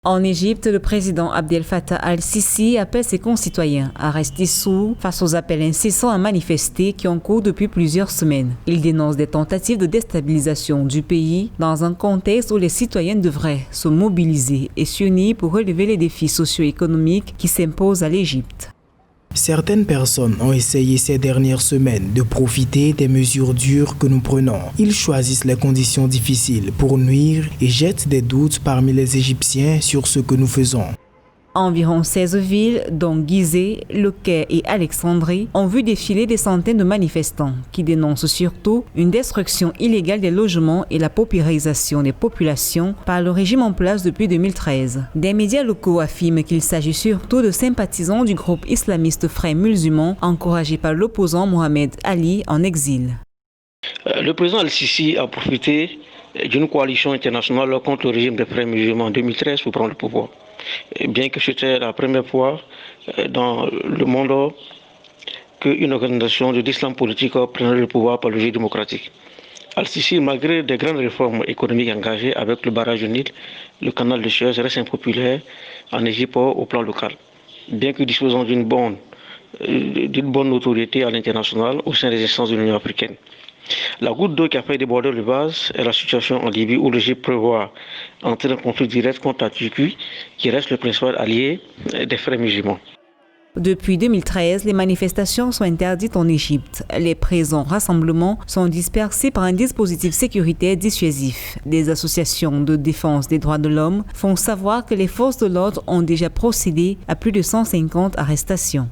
En Égypte, le président Abdel Fattah al-Sisi appelle ses concitoyens à rester sourds face aux appels incessants à manifester qui ont cours depuis plusieurs semaines. Il dénonce des tentatives de déstabilisation du pays dans un contexte où les citoyens devraient se mobiliser et s'unir pour relever les défis socio-économiques qui s'imposent à l'Égypte. Certaines personnes ont essayé ces dernières semaines de profiter des mesures dures que nous prenons. Ils choisissent les conditions difficiles pour nuire et jettent des doutes parmi les Égyptiens sur ce que nous faisons. Environ 16 villes, dont Gizeh, Le Caire et Alexandrie, ont vu défiler des centaines de manifestants qui dénoncent surtout une destruction illégale des logements et la paupérisation des populations par le régime en place depuis 2013. Des médias locaux affirment qu'il s'agit surtout de sympathisants du groupe islamiste Frères musulmans encouragés par l'opposant Mohamed Ali en exil. Le président al-Sisi a profité d'une coalition internationale contre le régime des Frères musulmans en 2013 pour prendre le pouvoir. Bien que c'était la première fois dans le monde qu'une organisation de l'islam politique prenait le pouvoir par le jeu démocratique. Al-Sisi, malgré des grandes réformes économiques engagées avec le barrage du Nil, le canal de Suez reste impopulaire en Égypte au plan local. Bien que disposant d'une bonne notoriété à l'international au sein des instances de l'Union africaine. La goutte d'eau qui a fait déborder le vase est la situation en Libye où l'Égypte prévoit entrer en conflit direct contre la Turquie, qui reste le principal allié des Frères musulmans. Depuis 2013, les manifestations sont interdites en Égypte. Les présents rassemblements sont dispersés par un dispositif sécuritaire dissuasif. Des associations de défense des droits de l'homme font savoir que les forces de l'ordre ont déjà procédé à plus de 150 arrestations.